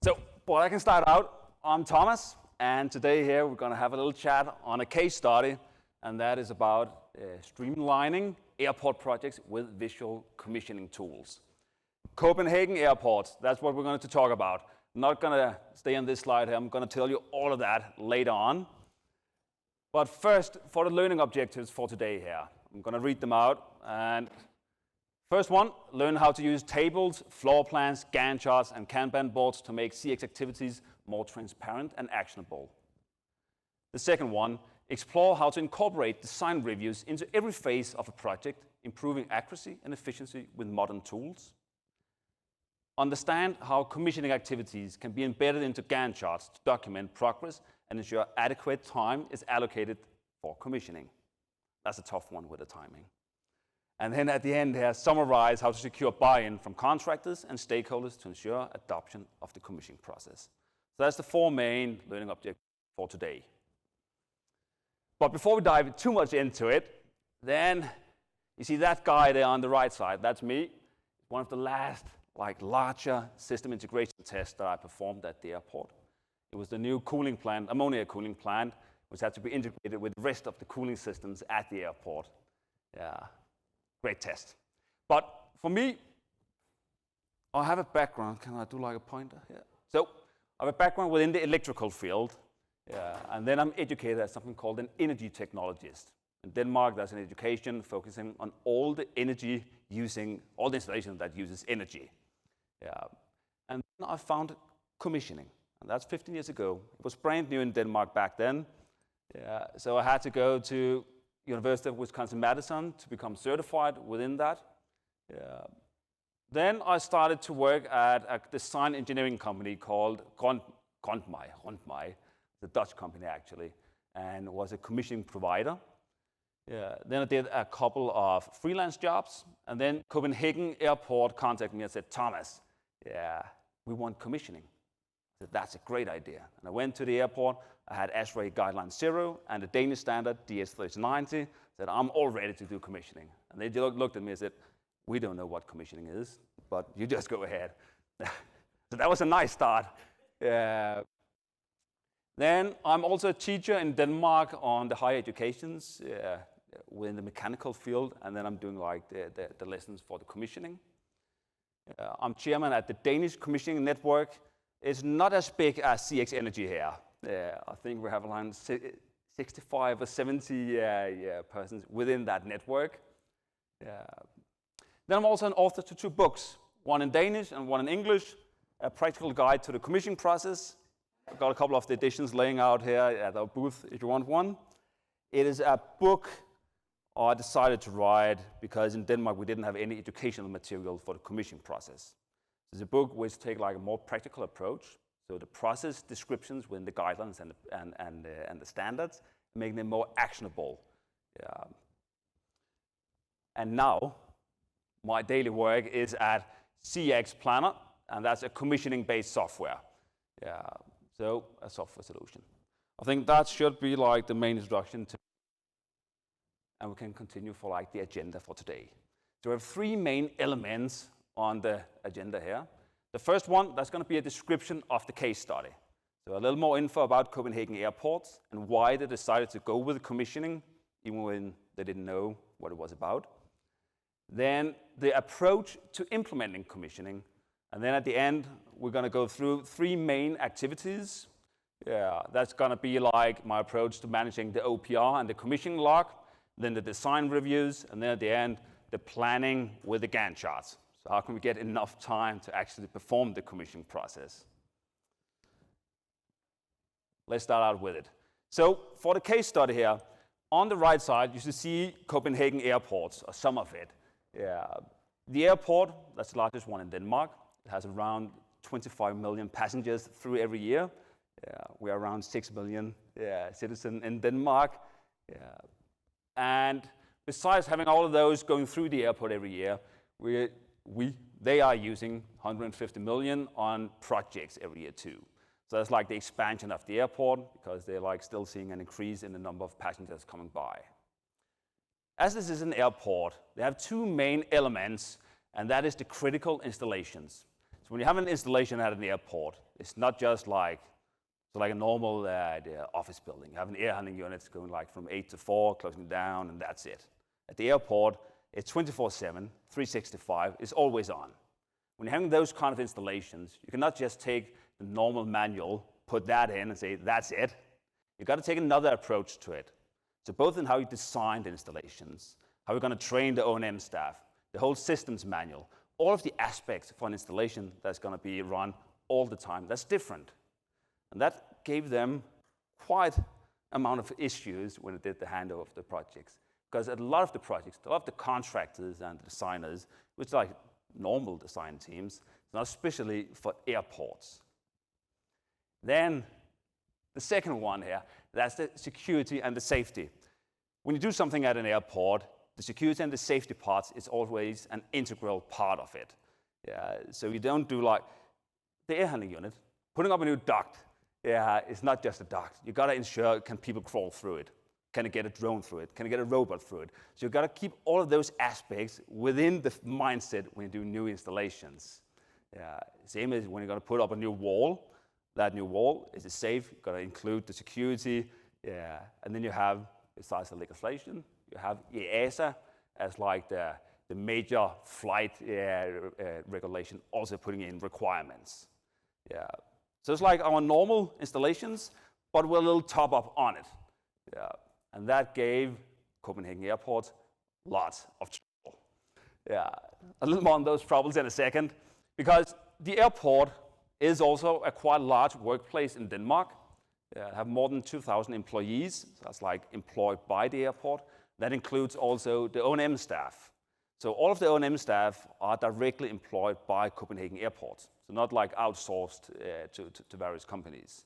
So, I can start out. I'm Thomas, and today here we're going to have a little chat on a case study, and that is about streamlining airport projects with visual commissioning tools. Copenhagen Airports, that's what we're going to talk about. I'm not going to stay on this slide here. I'm going to tell you all of that later on. But first, for the learning objectives for today here, I'm going to read them out. And first one, learn how to use tables, floor plans, Gantt charts, and Kanban boards to make CX activities more transparent and actionable. The second one, explore how to incorporate design reviews into every phase of a project, improving accuracy and efficiency with modern tools. Understand how commissioning activities can be embedded into Gantt charts to document progress and ensure adequate time is allocated for commissioning. That's a tough one with the timing. And then at the end here, summarize how to secure buy-in from contractors and stakeholders to ensure adoption of the commissioning process. So that's the four main learning objectives for today. But before we dive too much into it, then you see that guy there on the right side, that's me. One of the last larger system integration tests that I performed at the airport. It was the new cooling plant, ammonia cooling plant, which had to be integrated with the rest of the cooling systems at the airport. Yeah. Great test. But for me, I have a background. Can I do like a pointer here? So I have a background within the electrical field, and then I'm educated as something called an energy technologist. In Denmark, there's an education focusing on all the energy using, all the installation that uses energy. And then I found commissioning, and that's 15 years ago. It was brand new in Denmark back then. So I had to go to University of Wisconsin-Madison to become certified within that. Then I started to work at a design engineering company called Gantt, the Dutch company actually, and was a commissioning provider. Then I did a couple of freelance jobs, and then Copenhagen Airport contacted me and said, Thomas, we want commissioning. I said, that's a great idea. And I went to the airport. I had ASHRAE Guideline 0 and the Danish standard DS3090. Said, I'm all ready to do commissioning. And they looked at me and said, we don't know what commissioning is, but you just go ahead. So that was a nice start. Then I'm also a teacher in Denmark on the higher educations within the mechanical field, and then I'm doing the lessons for the commissioning. I'm chairman at the Danish Commissioning Network. It's not as big as CX Energy here. I think we have around 65 or 70 persons within that network. Then I'm also an author to 2 books, one in Danish and one in English, a practical guide to the commissioning process. I've got a couple of the editions laying out here at our booth if you want one. It is a book I decided to write because in Denmark we didn't have any educational material for the commissioning process. It's a book which takes a more practical approach. So the process descriptions within the guidelines and the standards, making them more actionable. And now, my daily work is at CX Planner, and that's a commissioning-based software. So a software solution. I think that should be the main introduction to, and we can continue for the agenda for today. So we have 3 main elements on the agenda here. The first one, that's going to be a description of the case study. So a little more info about Copenhagen Airports and why they decided to go with commissioning, even when they didn't know what it was about. Then the approach to implementing commissioning. And then at the end, we're going to go through 3 main activities. That's going to be my approach to managing the OPR and the commissioning log, then the design reviews, and then at the end, the planning with the Gantt charts. So how can we get enough time to actually perform the commissioning process? Let's start out with it. So for the case study here, on the right side, you should see Copenhagen Airports, or some of it. The airport, that's the largest one in Denmark. It has around 25 million passengers through every year. We are around 6 million citizens in Denmark. And besides having all of those going through the airport every year, they are using 150 million on projects every year too. So that's the expansion of the airport, because they're still seeing an increase in the number of passengers coming by. As this is an airport, they have 2 main elements, and that is the critical installations. So when you have an installation at an airport, it's not just like a normal office building. You have an air handling unit going like from 8 to 4, closing down, and that's it. At the airport, it's 24/7, 365, it's always on. When you're having those kind of installations, you cannot just take the normal manual, put that in and say, that's it. You've got to take another approach to it. So both in how you design the installations, how you're going to train the O&M staff, the whole systems manual, all of the aspects for an installation that's going to be run all the time, that's different. And that gave them quite amount of issues when it did the handover of the projects. Because a lot of the projects, a lot of the contractors and the designers, which are like normal design teams, not especially for airports. Then the second one here, that's the security and the safety. When you do something at an airport, the security and the safety parts is always an integral part of it. So you don't do like the air handling unit, putting up a new duct. It's not just a duct. You got to ensure, can people crawl through it? Can it get a drone through it? Can it get a robot through it? So you've got to keep all of those aspects within the mindset when you do new installations. Same as when you're going to put up a new wall. That new wall, is it safe? You've got to include the security. And then you have, besides the legislation, you have EASA as like the major flight regulation, also putting in requirements. So it's like our normal installations, but with a little top up on it. And that gave Copenhagen Airports lots of trouble. A little more on those troubles in a second, because the airport is also a quite large workplace in Denmark. Have more than 2,000 employees. So that's like employed by the airport. That includes also the O&M staff. So all of the O&M staff are directly employed by Copenhagen Airports. So not like outsourced to various companies.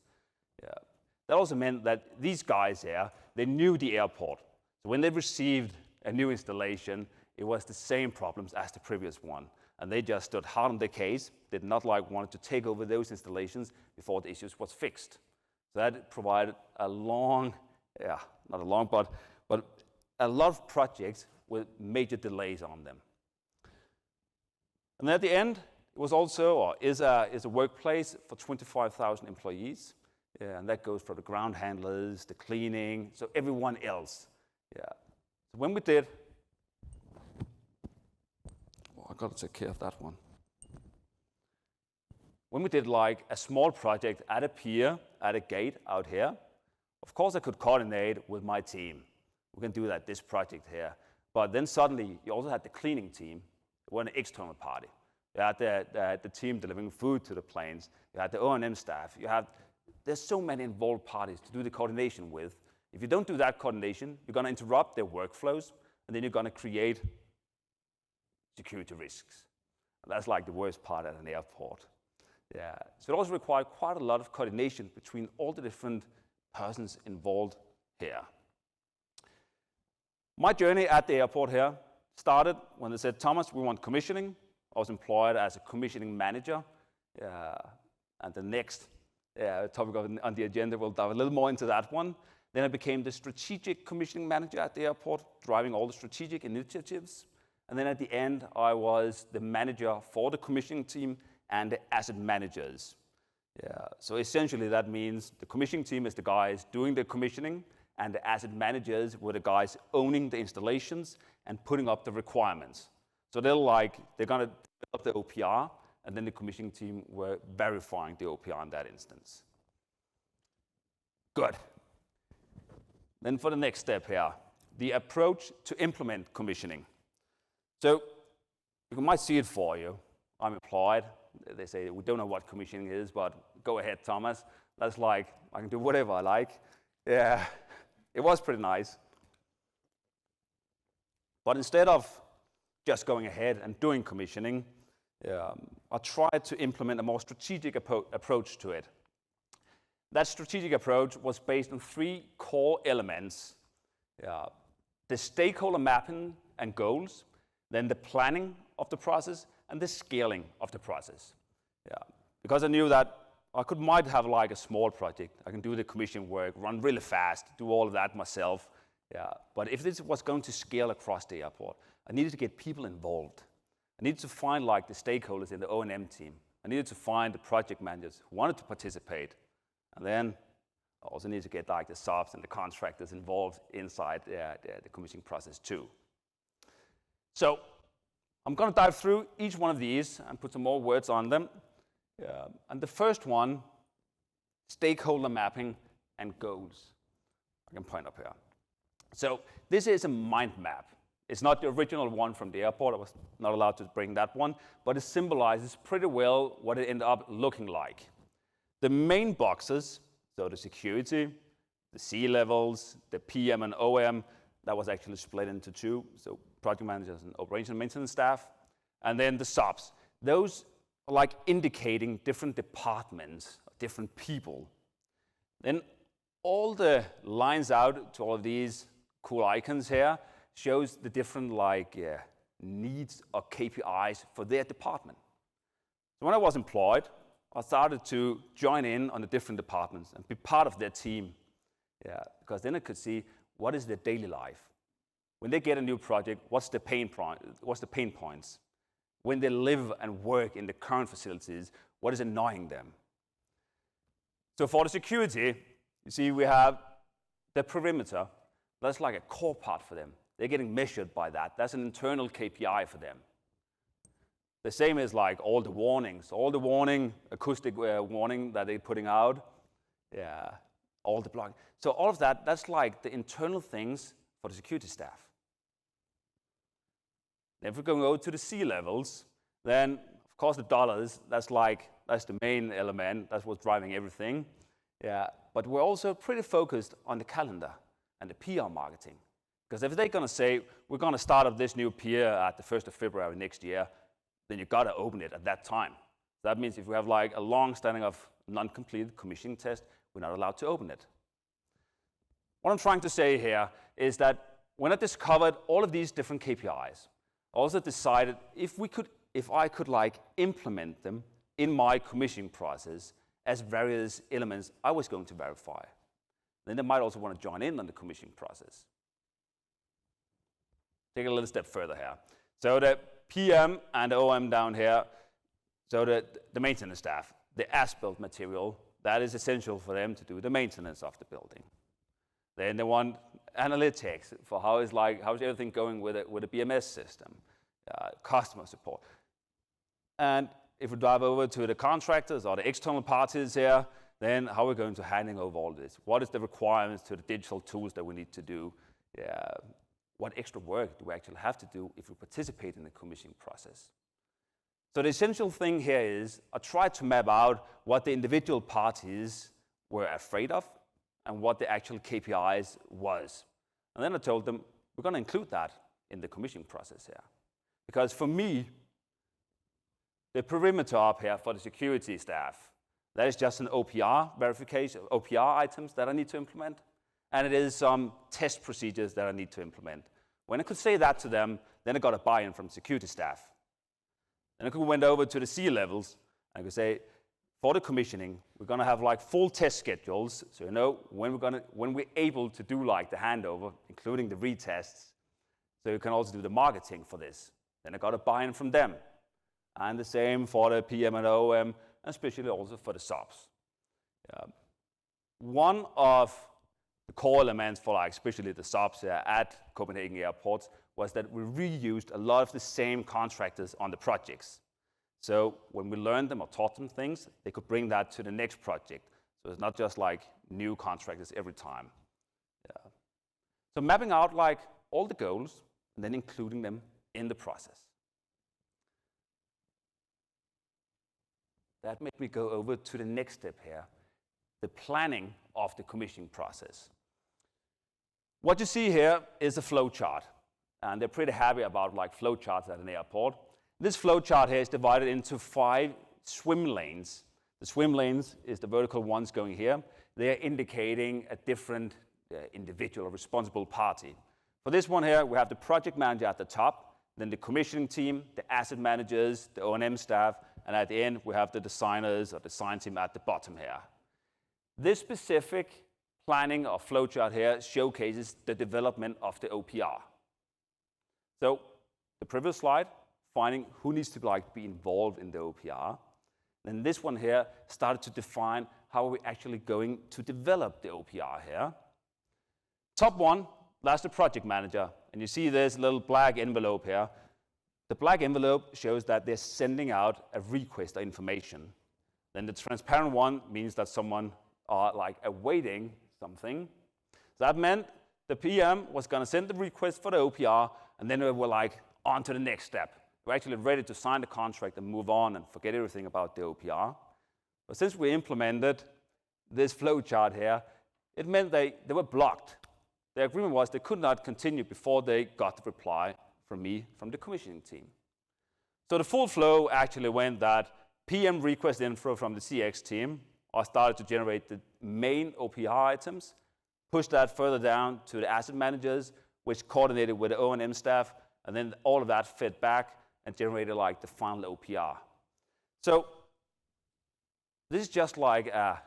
That also meant that these guys here, they knew the airport. So when they received a new installation, it was the same problems as the previous one. And they just stood hard on the case, did not wanted to take over those installations before the issues was fixed. So that provided a long, not a long, but a lot of projects with major delays on them. And at the end, it was also, or is a workplace for 25,000 employees. And that goes for the ground handlers, the cleaning, so everyone else. So when we did, I got to take care of that one. When we did like a small project at a pier, at a gate out here, of course I could coordinate with my team. We can do that, this project here. But then suddenly you also had the cleaning team. We're an external party. You had the team delivering food to the planes. You had the O&M staff. There's so many involved parties to do the coordination with. If you don't do that coordination, you're going to interrupt their workflows, and then you're going to create security risks. And that's like the worst part at an airport. So it also required quite a lot of coordination between all the different persons involved here. My journey at the airport here started when they said, Thomas, we want commissioning. I was employed as a commissioning manager. And the next topic on the agenda, we'll dive a little more into that one. Then I became the strategic commissioning manager at the airport, driving all the strategic initiatives. And then at the end, I was the manager for the commissioning team and the asset managers. So essentially that means the commissioning team is the guys doing the commissioning, and the asset managers were the guys owning the installations and putting up the requirements. So they're going to develop the OPR, and then the commissioning team were verifying the OPR in that instance. Good. Then for the next step here, the approach to implement commissioning. So you might see it for you. I'm employed. They say, we don't know what commissioning is, but go ahead, Thomas. That's like, I can do whatever I like. It was pretty nice. But instead of just going ahead and doing commissioning, I tried to implement a more strategic approach to it. That strategic approach was based on 3 core elements. The stakeholder mapping and goals, then the planning of the process, and the scaling of the process. Because I knew that I might have like a small project. I can do the commission work, run really fast, do all of that myself. But if this was going to scale across the airport, I needed to get people involved. I needed to find like the stakeholders in the O&M team, I needed to find the project managers who wanted to participate. And then I also need to get like the subs and the contractors involved inside the commissioning process too. So I'm going to dive through each one of these and put some more words on them. And the first one, stakeholder mapping and goals. I can point up here. So this is a mind map. It's not the original one from the airport. I was not allowed to bring that one, but it symbolizes pretty well what it ended up looking like. The main boxes, so the security, the C-levels, the PM and OM, that was actually split into two, so project managers and operation and maintenance staff, and then the subs. Those are like indicating different departments, different people. Then all the lines out to all of these cool icons here shows the different needs or KPIs for their department. So when I was employed, I started to join in on the different departments and be part of their team. Because then I could see what is their daily life. When they get a new project, what's the pain points? When they live and work in the current facilities, what is annoying them? So for the security, you see we have the perimeter. That's like a core part for them. They're getting measured by that. That's an internal KPI for them. The same is like all the warnings, acoustic warning that they're putting out, all the blocking. So all of that, that's like the internal things for the security staff. Then if we're going over to the C levels, then of course the dollars, that's the main element, that's what's driving everything. But we're also pretty focused on the calendar and the PR marketing. Because if they're going to say, we're going to start up this new PR at the 1st of February next year, then you've got to open it at that time. So that means if we have like a long standing of non-completed commissioning test, we're not allowed to open it. What I'm trying to say here is that when I discovered all of these different KPIs, I also decided if I could like implement them in my commissioning process as various elements I was going to verify. Then they might also want to join in on the commissioning process. Take a little step further here. So the PM and the OM down here, so the maintenance staff, the as-built material, that is essential for them to do the maintenance of the building. Then they want analytics for how's everything going with the BMS system, customer support. And if we dive over to the contractors or the external parties here, then how are we going to handing over all this? What is the requirements to the digital tools that we need to do? What extra work do we actually have to do if we participate in the commissioning process? So the essential thing here is I tried to map out what the individual parties were afraid of and what the actual KPIs was. And then I told them, we're going to include that in the commissioning process here. Because for me, the perimeter up here for the security staff, that is just an OPR verification, OPR items that I need to implement. And it is some test procedures that I need to implement. When I could say that to them, then I got a buy-in from security staff. Then I went over to the C levels, and I could say, for the commissioning, we're going to have like full test schedules, so you know when we're able to do like the handover, including the retests, so you can also do the marketing for this. Then I got a buy-in from them. And the same for the PM and OM, and especially also for the subs. One of the core elements for especially the subs at Copenhagen Airports was that we reused a lot of the same contractors on the projects. So when we learned them or taught them things, they could bring that to the next project. So it's not just like new contractors every time. So mapping out like all the goals and then including them in the process. That made me go over to the next step here, the planning of the commissioning process. What you see here is a flow chart, and they're pretty happy about like flow charts at an airport. This flow chart here is divided into 5 swim lanes. The swim lanes is the vertical ones going here. They are indicating a different individual or responsible party. For this one here, we have the project manager at the top, then the commissioning team, the asset managers, the O&M staff, and at the end, we have the designers or design team at the bottom here. This specific planning or flowchart here showcases the development of the OPR. So the previous slide, finding who needs to be involved in the OPR. Then this one here started to define how we're actually going to develop the OPR here. Top one, that's the project manager. And you see this little black envelope here. The black envelope shows that they're sending out a request of information. Then the transparent one means that someone are like awaiting something. That meant the PM was going to send the request for the OPR, and then we were like on to the next step. We're actually ready to sign the contract and move on and forget everything about the OPR. But since we implemented this flow chart here, it meant they were blocked. The agreement was they could not continue before they got the reply from me, from the commissioning team. So the full flow actually went that PM request info from the CX team, or started to generate the main OPR items, pushed that further down to the asset managers, which coordinated with the O&M staff, and then all of that fed back and generated like the final OPR. So this is just like a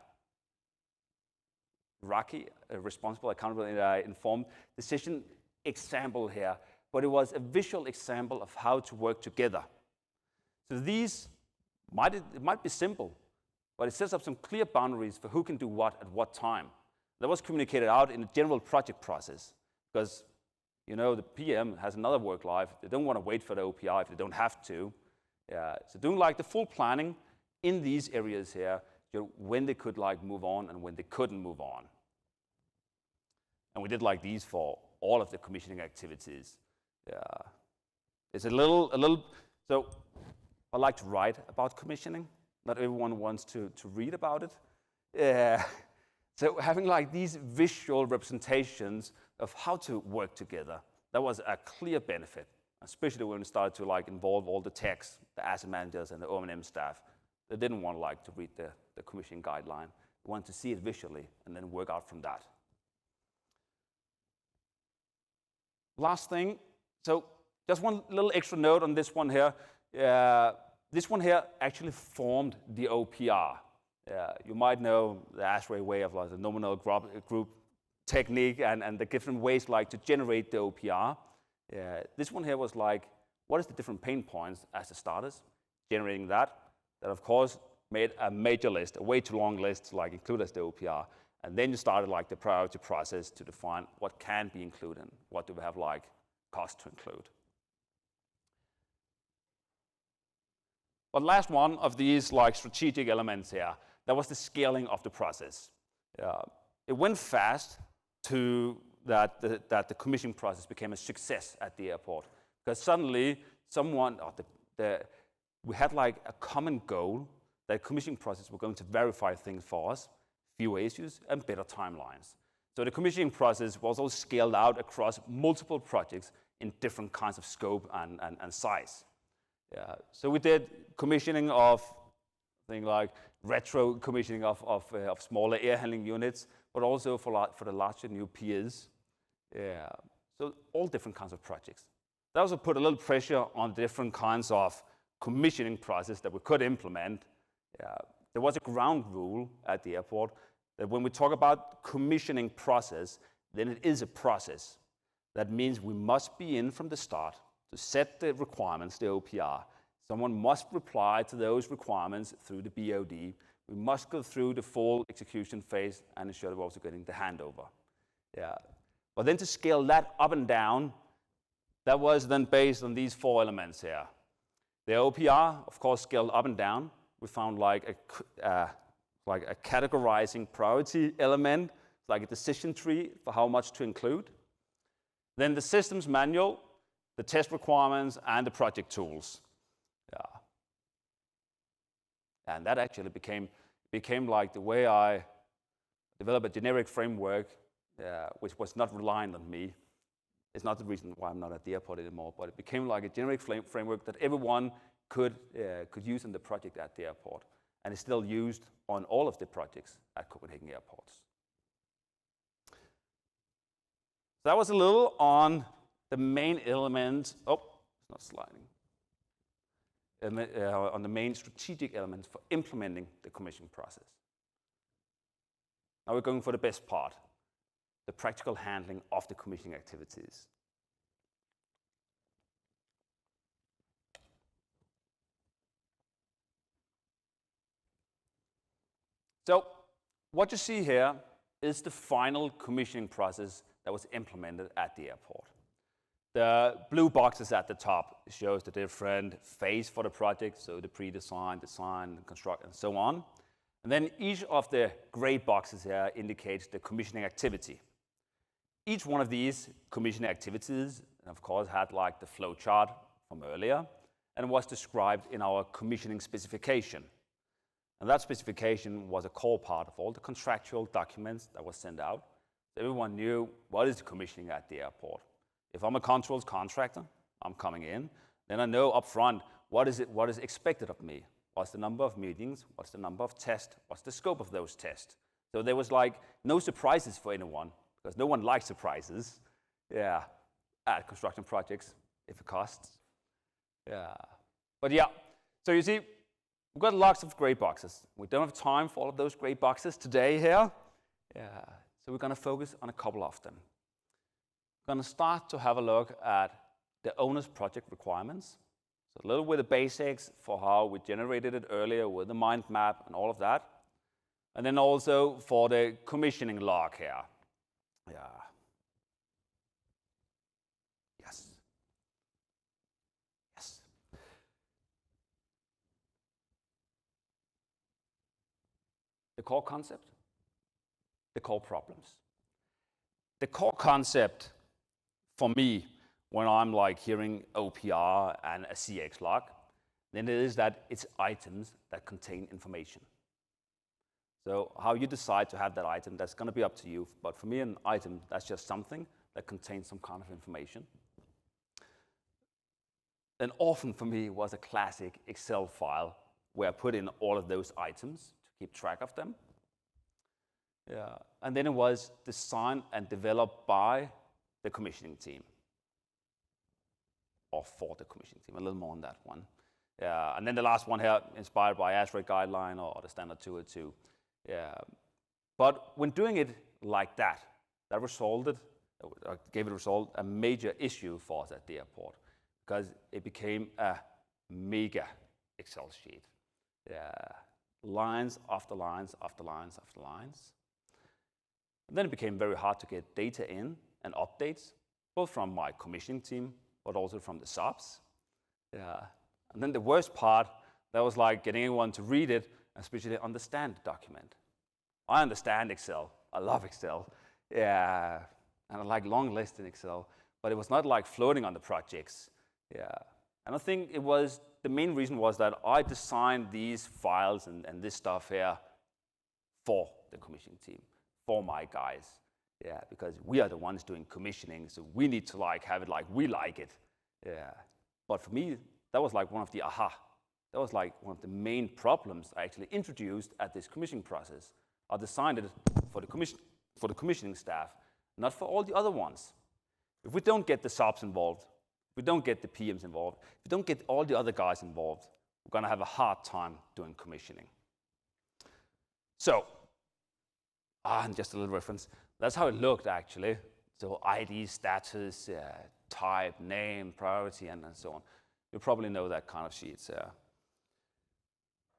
RACI, a responsible, accountable, informed decision example here, but it was a visual example of how to work together. So these it might be simple, but it sets up some clear boundaries for who can do what at what time. That was communicated out in the general project process, because the PM has another work life. They don't want to wait for the OPR if they don't have to. So doing like the full planning in these areas here, when they could like move on and when they couldn't move on. And we did like these for all of the commissioning activities. It's a little. So I like to write about commissioning. Not everyone wants to read about it. So having like these visual representations of how to work together, that was a clear benefit, especially when we started to like involve all the techs, the asset managers, and the O&M staff. They didn't want like to read the commissioning guideline. They wanted to see it visually and then work out from that. Last thing, so just one little extra note on this one here. This one here actually formed the OPR. You might know the ASHRAE way of like the nominal group technique and the different ways like to generate the OPR. This one here was like, what is the different pain points as the starters? Generating that. That of course made a major list, a way too long list to like include as the OPR. And then you started like the priority process to define what can be included and what do we have like cost to include. But last one of these like strategic elements here, that was the scaling of the process. It went fast to that the commissioning process became a success at the airport, because suddenly we had like a common goal that commissioning process were going to verify things for us, fewer issues and better timelines. So the commissioning process was also scaled out across multiple projects in different kinds of scope and size. So we did commissioning of things like retro commissioning of smaller air handling units, but also for the larger new piers. So all different kinds of projects. That also put a little pressure on different kinds of commissioning process that we could implement. There was a ground rule at the airport that when we talk about commissioning process, then it is a process. That means we must be in from the start to set the requirements, the OPR. Someone must reply to those requirements through the BOD. We must go through the full execution phase and ensure that we're also getting the handover. But then to scale that up and down, that was then based on these four elements here. The OPR, of course, scaled up and down. We found like a categorizing priority element, like a decision tree for how much to include. Then the systems manual, the test requirements, and the project tools. And that actually became like the way I developed a generic framework, which was not reliant on me. It's not the reason why I'm not at the airport anymore, but it became like a generic framework that everyone could use in the project at the airport, and it's still used on all of the projects at Copenhagen Airports. So that was a little on the main element. Oh, it's not sliding. On the main strategic elements for implementing the commissioning process. Now we're going for the best part, the practical handling of the commissioning activities. So what you see here is the final commissioning process that was implemented at the airport. The blue boxes at the top shows the different phase for the project, so the pre-design, design, construct, and so on. And then each of the gray boxes here indicates the commissioning activity. Each one of these commissioning activities, of course, had like the flow chart from earlier and was described in our commissioning specification. And that specification was a core part of all the contractual documents that was sent out. So everyone knew what is the commissioning at the airport. If I'm a controls contractor, I'm coming in, then I know upfront what is expected of me. What's the number of meetings? What's the number of tests? What's the scope of those tests? So there was like no surprises for anyone, because no one likes surprises. Yeah, at construction projects, if it costs. Yeah, but yeah. So you see, we've got lots of gray boxes. We don't have time for all of those gray boxes today here. Yeah, so we're going to focus on a couple of them. We're going to start to have a look at the owner's project requirements. So a little with the basics for how we generated it earlier with the mind map and all of that. And then also for the commissioning log here. Yeah. Yes. Yes. The core concept, the core problems. The core concept for me, when I'm like hearing OPR and a CX log, then it is that it's items that contain information. So how you decide to have that item, that's going to be up to you. But for me, an item, that's just something that contains some kind of information. And often for me was a classic Excel file where I put in all of those items to keep track of them. Yeah. And then it was designed and developed by the commissioning team, or for the commissioning team, a little more on that one. And then the last one here, inspired by ASREC guideline or the standard 202. But when doing it like that, that gave it a major issue for us at the airport, because it became a mega Excel sheet. Lines after lines after lines after lines. And then it became very hard to get data in and updates, both from my commissioning team, but also from the subs. And then the worst part, that was like getting anyone to read it, and especially understand the document. I understand Excel. I love Excel. And I like long lists in Excel, but it was not like floating on the projects. And I think the main reason was that I designed these files and this stuff here for the commissioning team, for my guys. Because we are the ones doing commissioning, so we need to like have it like we like it. But for me, that was like one of the That was like one of the main problems I actually introduced at this commissioning process. I designed it for the commissioning staff, not for all the other ones. If we don't get the subs involved, if we don't get the PMs involved, if we don't get all the other guys involved, we're going to have a hard time doing commissioning. So, and just a little reference, that's how it looked actually. So ID, status, type, name, priority, and so on. You probably know that kind of sheets.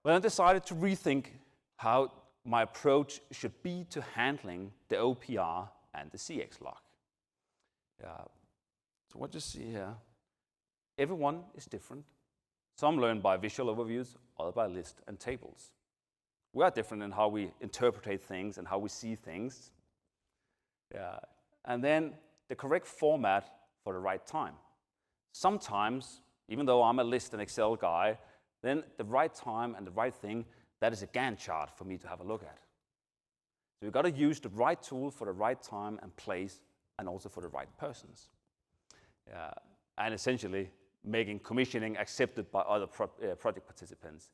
Well, I decided to rethink how my approach should be to handling the OPR and the CX log. So what you see here, everyone is different. Some learn by visual overviews, others by lists and tables. We are different in how we interpret things and how we see things. And then the correct format for the right time. Sometimes, even though I'm a list and Excel guy, then the right time and the right thing, that is a Gantt chart for me to have a look at. So we've got to use the right tool for the right time and place, and also for the right persons. And essentially, making commissioning accepted by other project participants.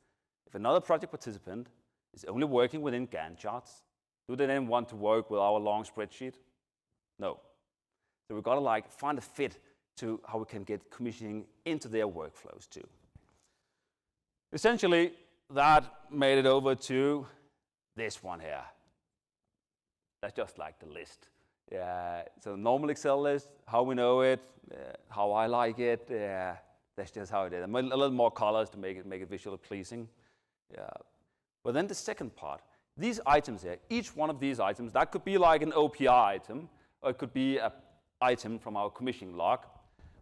If another project participant is only working within Gantt charts, do they then want to work with our long spreadsheet? No. So we've got to like find a fit to how we can get commissioning into their workflows too. Essentially, that made it over to this one here. That's just like the list. So normal Excel list, how we know it, how I like it. That's just how it is. A little more colors to make it visually pleasing. But then the second part these items here, each one of these items, that could be like an OPI item, or it could be an item from our commissioning log,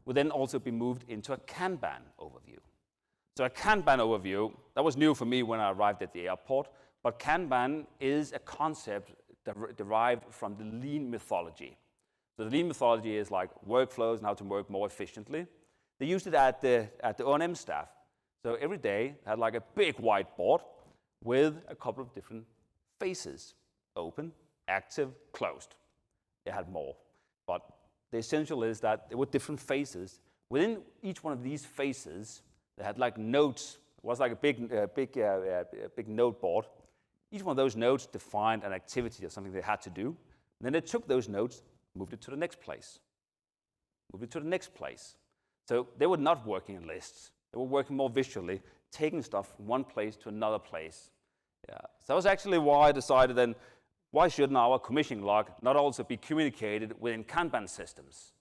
would then also be moved into a Kanban overview. So a Kanban overview, that was new for me when I arrived at the airport, but Kanban is a concept derived from the lean methodology. So the lean methodology is like workflows and how to work more efficiently. They used it at the O&M staff. So every day they had like a big whiteboard with a couple of different phases: open, active, closed. They had more, but the essential is that there were different phases. Within each one of these phases, they had like nodes. It was like a big node board. Each one of those nodes defined an activity or something they had to do. And then they took those nodes, moved it to the next place, moved it to the next place. So they were not working in lists. They were working more visually, taking stuff from one place to another place. Yeah. So that was actually why I decided then, why shouldn't our commissioning log not also be communicated within Kanban systems?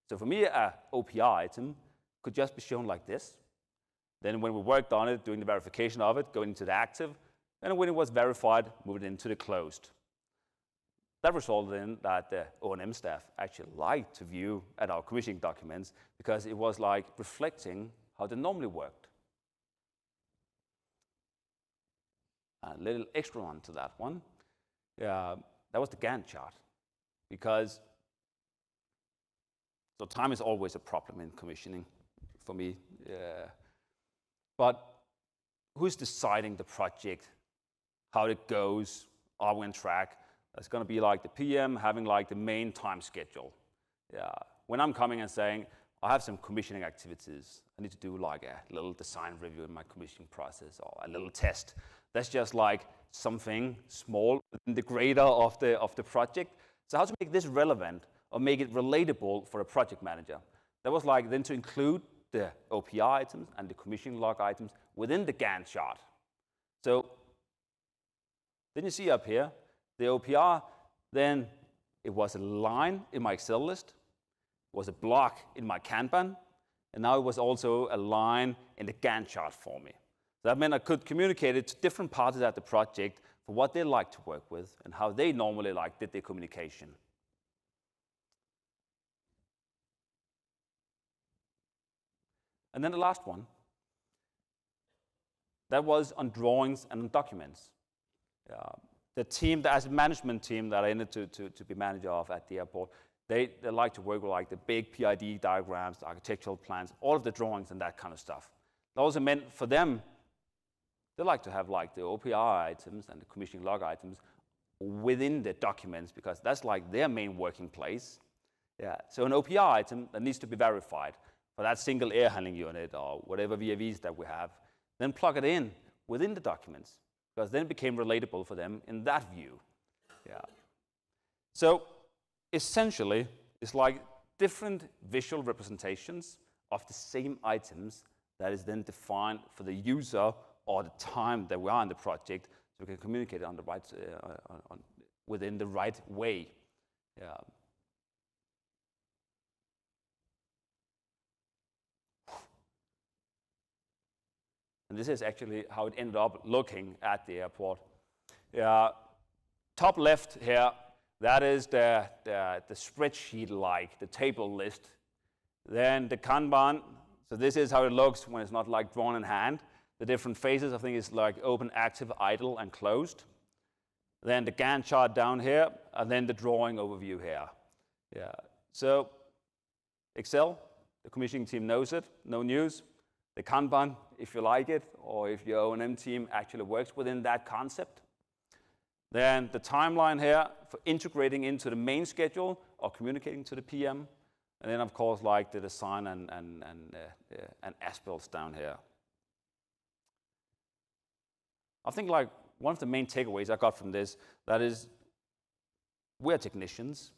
So for me, an OPI item could just be shown like this. Then when we worked on it, doing the verification of it, going into the active, and when it was verified, move it into the closed. That resulted in that the O&M staff actually liked to view at our commissioning documents because it was like reflecting how they normally worked. A little extra on to that one. That was the Gantt chart. Because, so time is always a problem in commissioning for me. But who's deciding the project, how it goes, are we on track? It's going to be like the PM having like the main time schedule. When I'm coming and saying, I have some commissioning activities, I need to do like a little design review in my commissioning process or a little test. That's just like something small in the greater of the project. So how to make this relevant or make it relatable for a project manager? That was like then to include the OPI items and the commissioning log items within the Gantt chart. So then you see up here, the OPR, then it was a line in my Excel list, it was a block in my Kanban, and now it was also a line in the Gantt chart for me. So that meant I could communicate it to different parties at the project for what they like to work with and how they normally did their communication. And then the last one, that was on drawings and on documents. The team, the asset management team that I ended to be manager of at the airport, they like to work with like the big PID diagrams, the architectural plans, all of the drawings and that kind of stuff. That also meant for them, they like to have like the OPR items and the commissioning log items within the documents because that's like their main working place. So an OPR item that needs to be verified for that single air handling unit or whatever VAVs that we have, then plug it in within the documents, because then it became relatable for them in that view. So essentially, it's like different visual representations of the same items that is then defined for the user or the time that we are in the project, so we can communicate it on the right, within the right way. And this is actually how it ended up looking at the airport. Top left here, that is the spreadsheet-like, the table list. Then the Kanban, so this is how it looks when it's not like drawn in hand. The different phases, I think it's like open, active, idle, and closed. Then the Gantt chart down here, and then the drawing overview here. So Excel, the commissioning team knows it, no news. The Kanban, if you like it, or if your O&M team actually works within that concept. Then the timeline here for integrating into the main schedule or communicating to the PM. And then, of course, like the design and as-builts down here. I think like one of the main takeaways I got from this, that is, we're technicians.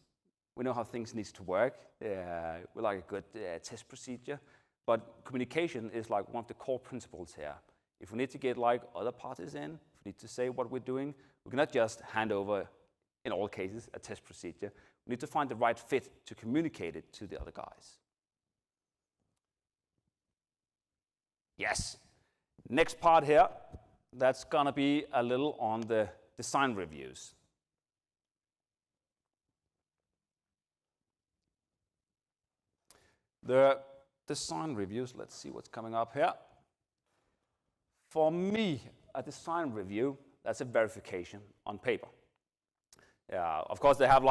We know how things need to work. We like a good test procedure. But communication is like one of the core principles here. If we need to get like other parties in, if we need to say what we're doing, we cannot just hand over, in all cases, a test procedure. We need to find the right fit to communicate it to the other guys. Yes. Next part here, that's gonna be a little on the design reviews. The design reviews, let's see what's coming up here. For me, a design review, that's a verification on paper. Of course, they have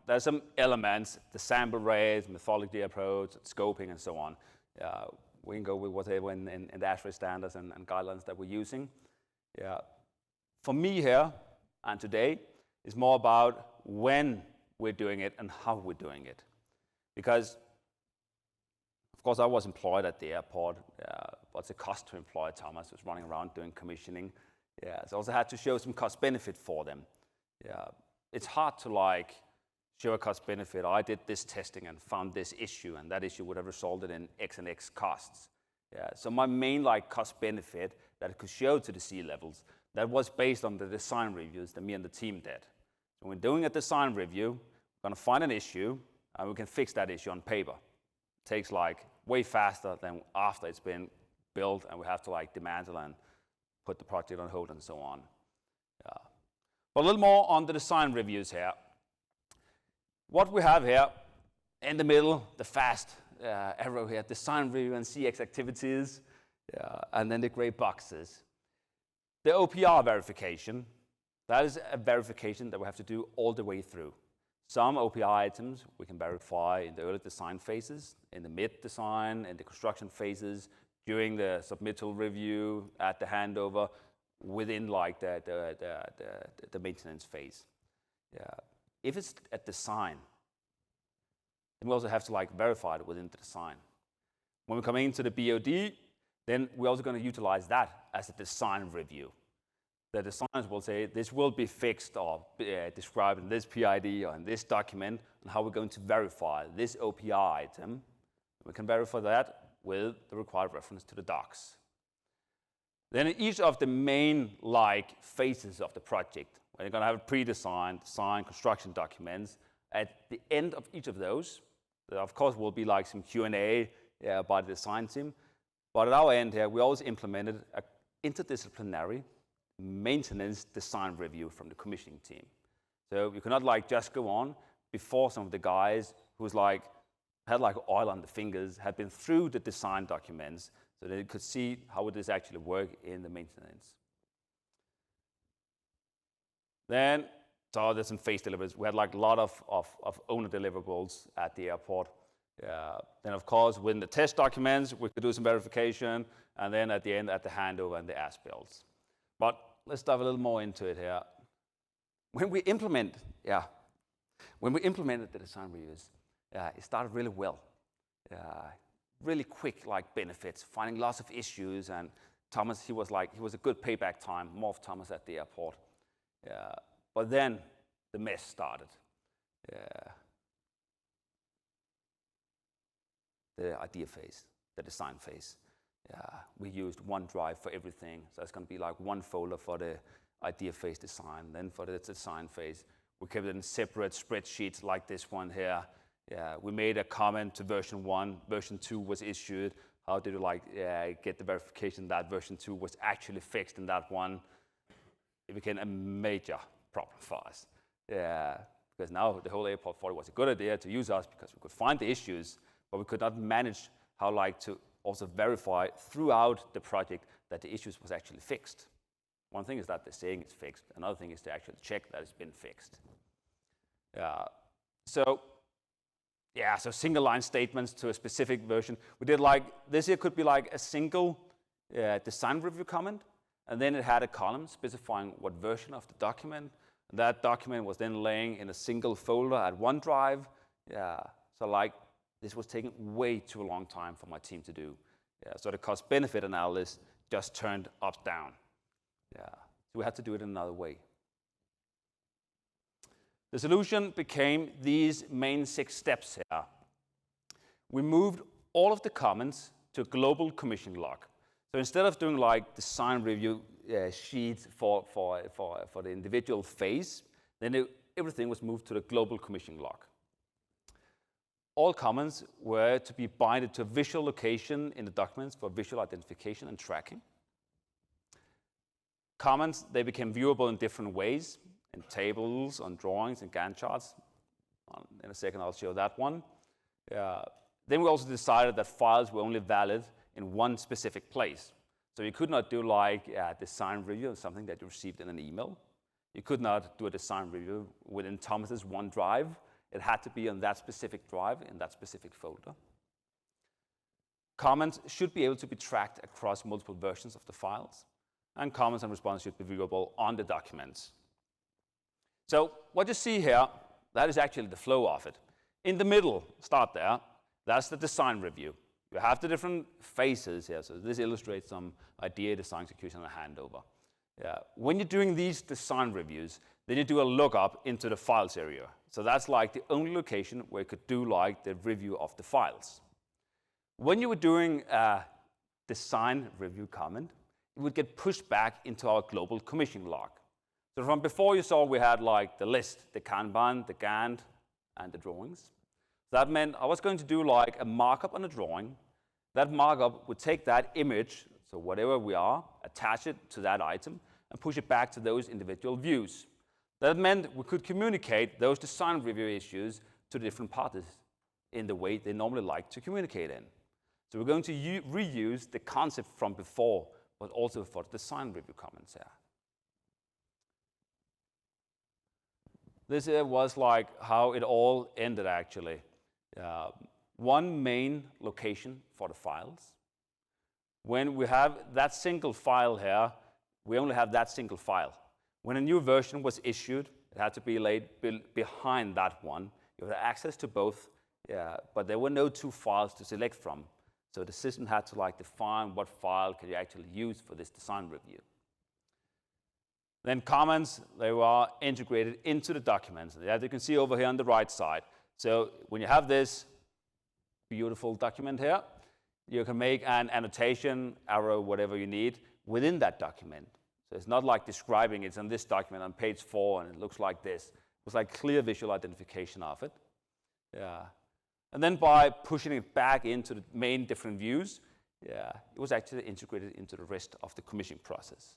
there's some elements, the sample rates, methodology approach, scoping, and so on. We can go with whatever in the ASHRAE standards and guidelines that we're using. For me here and today, it's more about when we're doing it and how we're doing it. Because, of course, I was employed at the airport. What's the cost to employ Thomas, who's running around doing commissioning? So I also had to show some cost benefit for them. It's hard to show a cost benefit. I did this testing and found this issue, and that issue would have resulted in X and X costs. So my main cost benefit that I could show to the C-levels, that was based on the design reviews that me and the team did. So when doing a design review, we're going to find an issue, and we can fix that issue on paper. It takes way faster than after it's been built, and we have to dismantle and put the project on hold and so on. But a little more on the design reviews here. What we have here in the middle, the fast arrow here, design review and CX activities, and then the gray boxes. The OPR verification, that is a verification that we have to do all the way through. Some OPR items we can verify in the early design phases, in the mid-design, in the construction phases, during the submittal review, at the handover, within the maintenance phase. If it's at design, then we also have to verify it within the design. When we come into the BOD, then we're also going to utilize that as a design review. The designers will say this will be fixed or described in this PID or in this document, and how we're going to verify this OPR item. We can verify that with the required reference to the docs. Then in each of the main phases of the project, where you're going to have a pre-design, design, construction documents, at the end of each of those, there of course will be some Q&A by the design team. But at our end here, we always implemented an interdisciplinary maintenance design review from the commissioning team. So you cannot just go on before some of the guys who's had oil on the fingers, had been through the design documents, so they could see how would this actually work in the maintenance. Then, so there's some phase deliveries. We had a lot of owner deliverables at the airport. Then, of course, within the test documents, we could do some verification, and then at the end, at the handover and the as-builds. But let's dive a little more into it here. When we implemented the design reviews, it started really well. Really quick benefits, finding lots of issues, and Thomas, he was a good payback time, more of Thomas at the airport. But then the mess started. The idea phase, the design phase. We used OneDrive for everything, so it's going to be one folder for the idea phase design. Then for the design phase, we kept it in separate spreadsheets like this one here. We made a comment to version 1. Version 2 was issued. How did you get the verification that version 2 was actually fixed in that one? It became a major problem for us. Because now the whole airport thought it was a good idea to use us because we could find the issues, but we could not manage how to also verify throughout the project that the issues was actually fixed. One thing is that they're saying it's fixed. Another thing is to actually check that it's been fixed. So single line statements to a specific version. We did this here could be a single design review comment, and then it had a column specifying what version of the document. And that document was then laying in a single folder at OneDrive. So this was taking way too long time for my team to do. So the cost benefit analysis just turned up down. So we had to do it another way. The solution became these main 6 steps here. We moved all of the comments to a global commissioning log. So instead of doing design review sheets for the individual phase, then everything was moved to the global commissioning log. All comments were to be binded to a visual location in the documents for visual identification and tracking. Comments, they became viewable in different ways, in tables, on drawings, and Gantt charts. In a second, I'll show that one. Then we also decided that files were only valid in one specific place. So you could not do like a design review of something that you received in an email. You could not do a design review within Thomas's OneDrive. It had to be on that specific drive in that specific folder. Comments should be able to be tracked across multiple versions of the files, and comments and responses should be viewable on the documents. So what you see here, that is actually the flow of it. In the middle, start there, that's the design review. You have the different phases here, so this illustrates some idea, design, execution, and handover. When you're doing these design reviews, then you do a lookup into the files area. So that's like the only location where you could do like the review of the files. When you were doing a design review comment, it would get pushed back into our global commissioning log. So from before you saw we had like the list, the Kanban, the Gantt, and the drawings. That meant I was going to do like a markup on a drawing. That markup would take that image, so whatever we are, attach it to that item, and push it back to those individual views. That meant we could communicate those design review issues to the different parties in the way they normally like to communicate in. So we're going to reuse the concept from before, but also for the design review comments here. This was like how it all ended actually. One main location for the files. When we have that single file here, we only have that single file. When a new version was issued, it had to be laid behind that one. You had access to both, but there were no two files to select from. So the system had to like define what file can you actually use for this design review. Then comments, they were integrated into the documents. As you can see over here on the right side. So when you have this beautiful document here, you can make an annotation, arrow, whatever you need within that document. So it's not like describing it's on this document on page 4 and it looks like this. It was like clear visual identification of it. And then by pushing it back into the main different views, it was actually integrated into the rest of the commissioning process.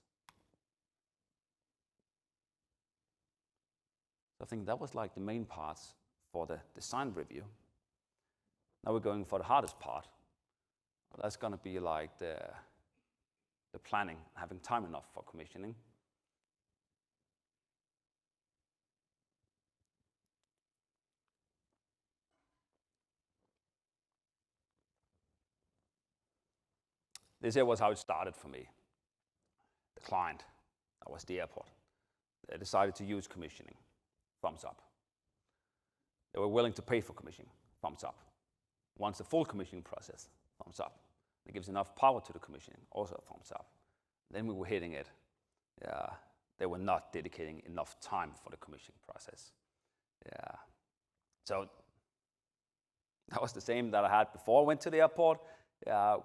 I think that was like the main parts for the design review. Now we're going for the hardest part. That's going to be like the planning, having time enough for commissioning. This here was how it started for me. The client, that was the airport. They decided to use commissioning. Thumbs up. They were willing to pay for commissioning. Thumbs up. Once the full commissioning process, thumbs up. It gives enough power to the commissioning, also a thumbs up. Then we were hitting it. They were not dedicating enough time for the commissioning process. So that was the same that I had before I went to the airport.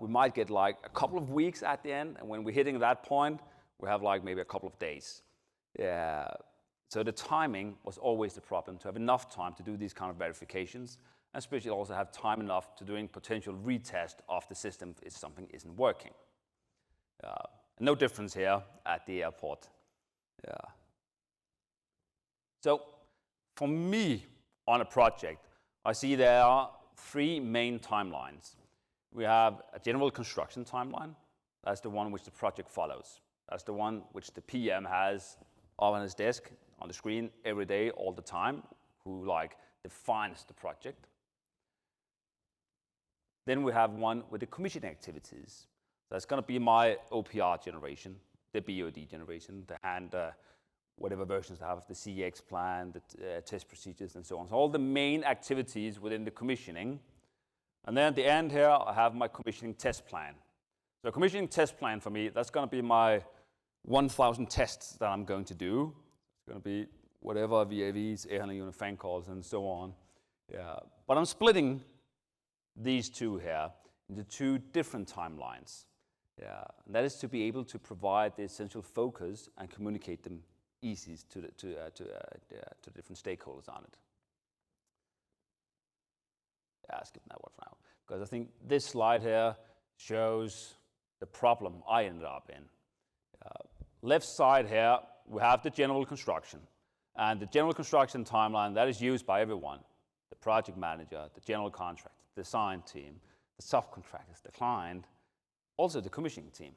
We might get like a couple of weeks at the end, and when we're hitting that point, we have like maybe a couple of days. So the timing was always the problem, to have enough time to do these kind of verifications, and especially also have time enough to doing potential retest of the system if something isn't working. No difference here at the airport. So for me on a project, I see there are 3 main timelines. We have a general construction timeline. That's the one which the project follows. That's the one which the PM has on his desk, on the screen every day, all the time, who like defines the project. Then we have one with the commissioning activities. That's going to be my OPR generation, the BOD generation, whatever versions I have, the CX plan, the test procedures, and so on. So all the main activities within the commissioning. And then at the end here, I have my commissioning test plan. So commissioning test plan for me, that's going to be my 1,000 tests that I'm going to do. It's going to be whatever VAVs, air handling unit, fan calls, and so on. But I'm splitting these two here into 2 different timelines. And that is to be able to provide the essential focus and communicate them easy to the different stakeholders on it. Skip that one for now, because I think this slide here shows the problem I ended up in. left side here, we have the general construction. And the general construction timeline, that is used by everyone. The project manager, the general contractor, the design team, the subcontractors, the client, also the commissioning team.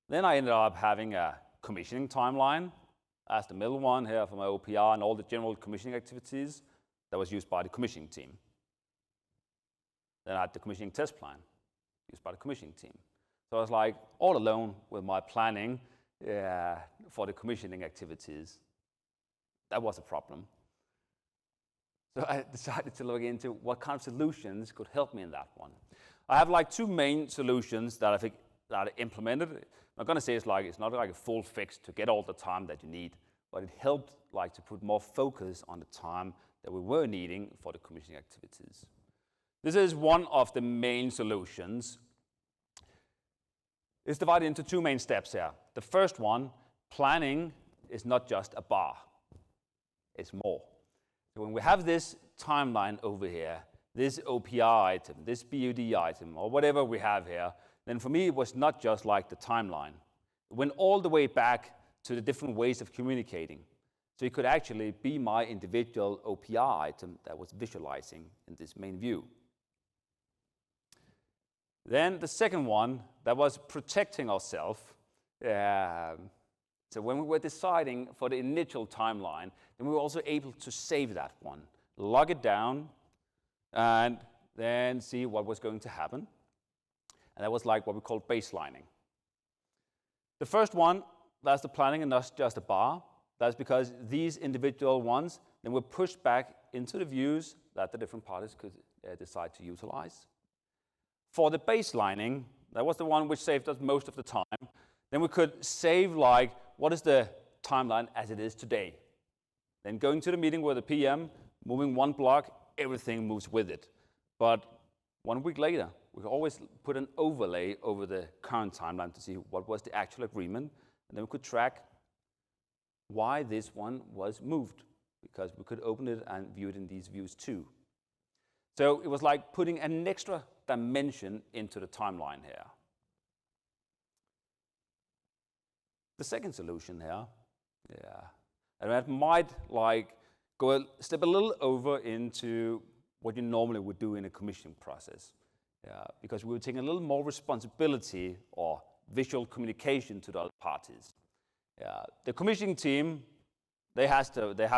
Then I ended up having a commissioning timeline. That's the middle one here for my OPR and all the general commissioning activities that was used by the commissioning team. Then I had the commissioning test plan used by the commissioning team. So I was like all alone with my planning for the commissioning activities. That was a problem. So I decided to look into what kind of solutions could help me in that one. I have like two main solutions that I think that I implemented. I'm not going to say it's not like a full fix to get all the time that you need, but it helped like to put more focus on the time that we were needing for the commissioning activities. This is one of the main solutions. It's divided into two main steps here. The first one, planning is not just a bar. It's more. So when we have this timeline over here, this OPR item, this BUD item, or whatever we have here, then for me it was not just like the timeline. It went all the way back to the different ways of communicating. So it could actually be my individual OPR item that was visualizing in this main view. Then the second one, that was protecting ourselves. So when we were deciding for the initial timeline, then we were also able to save that one, log it down, and then see what was going to happen. And that was like what we call baselining. The first one, that's the planning and not just a bar. That's because these individual ones then were pushed back into the views that the different parties could decide to utilize. For the baselining, that was the one which saved us most of the time. Then we could save like, what is the timeline as it is today? Then going to the meeting with the PM, moving one block, everything moves with it. But 1 week later, we could always put an overlay over the current timeline to see what was the actual agreement. And then we could track why this one was moved, because we could open it and view it in these views too. So it was like putting an extra dimension into the timeline here. The second solution here, and that might like step a little over into what you normally would do in a commissioning process, because we were taking a little more responsibility or visual communication to the other parties. The commissioning team, they have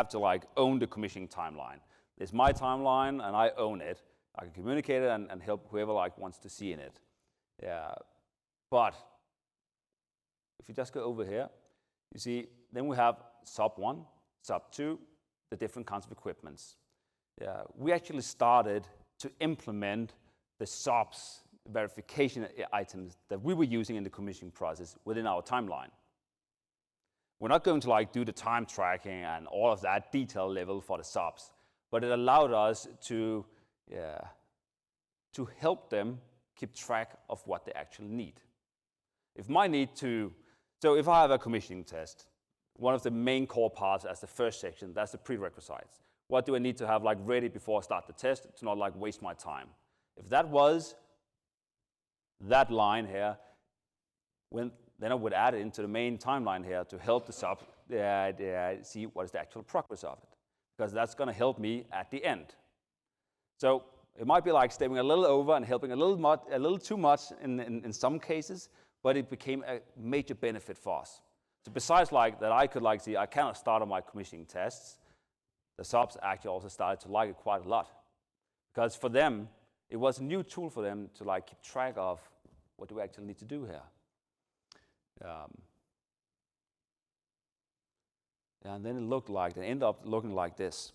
to like own the commissioning timeline. It's my timeline and I own it. I can communicate it and help whoever like wants to see in it. But if you just go over here, you see, then we have sub 1, sub 2, the different kinds of equipments. We actually started to implement the subs verification items that we were using in the commissioning process within our timeline. We're not going to like do the time tracking and all of that detail level for the subs, but it allowed us to help them keep track of what they actually need. So if I have a commissioning test, one of the main core parts as the first section, that's the prerequisites. What do I need to have like ready before I start the test to not like waste my time? If that was that line here, then I would add it into the main timeline here to help the sub see what is the actual progress of it, because that's going to help me at the end. So it might be like stepping a little over and helping a little too much in some cases, but it became a major benefit for us. So besides like that, I could like see I cannot start on my commissioning tests. The subs actually also started to like it quite a lot, because for them it was a new tool for them to like keep track of what do we actually need to do here. And then it ended up looking like this.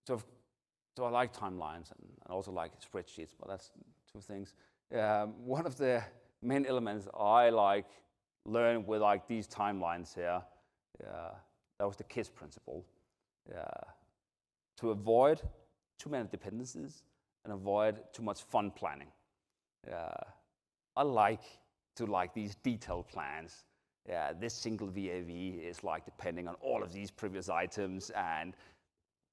So I like timelines and also like spreadsheets, but that's two things. One of the main elements I like learned with like these timelines here, that was the KISS principle. To avoid too many dependencies and avoid too much fun planning. I like to like these detailed plans. This single VAV is like depending on all of these previous items, and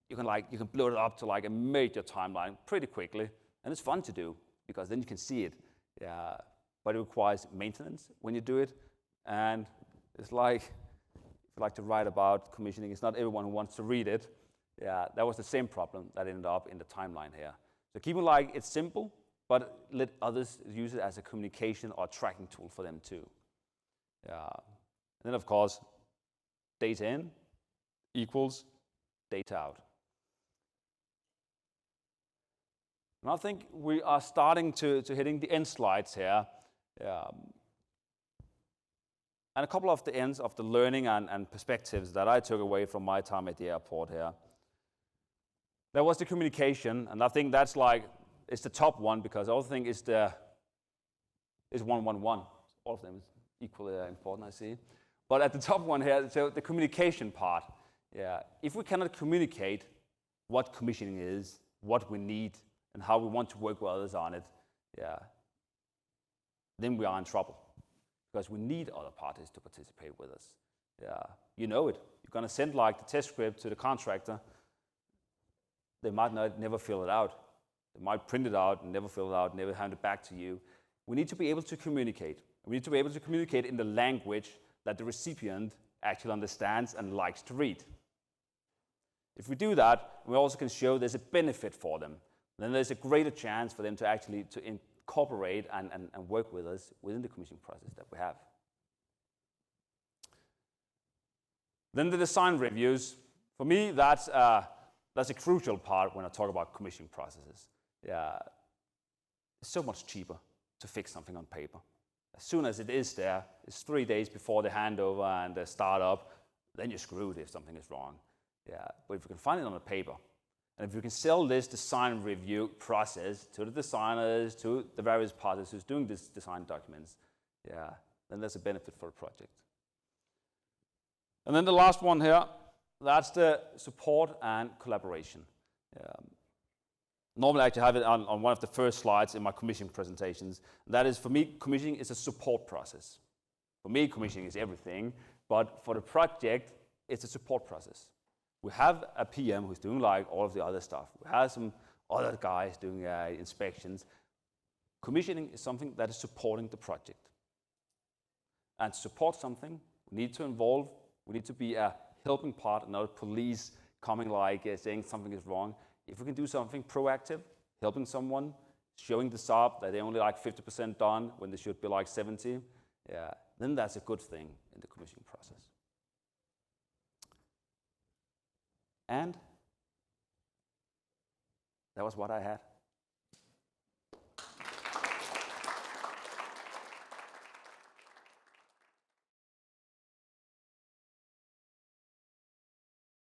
you can blow it up to like a major timeline pretty quickly, and it's fun to do because then you can see it. but it requires maintenance when you do it. And it's like, if you like to write about commissioning, it's not everyone who wants to read it. Yeah, that was the same problem that ended up in the timeline here. So keep it like it's simple, but let others use it as a communication or tracking tool for them too. Yeah. And then of course, data in equals data out. And I think we are starting to hitting the end slides here. And a couple of the ends of the learning and perspectives that I took away from my time at the airport here. There was the communication, and I think that's like, it's the top one, because the other thing is 111. All of them is equally important, I see. But at the top one here, so the communication part. Yeah, if we cannot communicate what commissioning is, what we need, and how we want to work with others on it, yeah, then we are in trouble, because we need other parties to participate with us. Yeah, you know it. You're going to send like the test script to the contractor. They might never fill it out. They might print it out and never fill it out, never hand it back to you. We need to be able to communicate. We need to be able to communicate in the language that the recipient actually understands and likes to read. If we do that, we also can show there's a benefit for them. Then there's a greater chance for them to actually incorporate and work with us within the commissioning process that we have. Then the design reviews. For me, that's a crucial part when I talk about commissioning processes. Yeah, it's so much cheaper to fix something on paper. As soon as it is there, it's 3 days before the handover and the startup, then you're screwed if something is wrong. Yeah, but if you can find it on a paper, and if you can sell this design review process to the designers, to the various parties who's doing these design documents, yeah, then there's a benefit for the project. And then the last one here, that's the support and collaboration. Normally I actually have it on one of the first slides in my commissioning presentations. That is, for me, commissioning is a support process. For me, commissioning is everything, but for the project, it's a support process. We have a PM who's doing like all of the other stuff. We have some other guys doing inspections. Commissioning is something that is supporting the project. And to support something, we need to involve, we need to be a helping part, not a police coming like saying something is wrong. If we can do something proactive, helping someone, showing the SAP that they're only like 50% done when they should be like 70, yeah, then that's a good thing in the commissioning process. And that was what I had.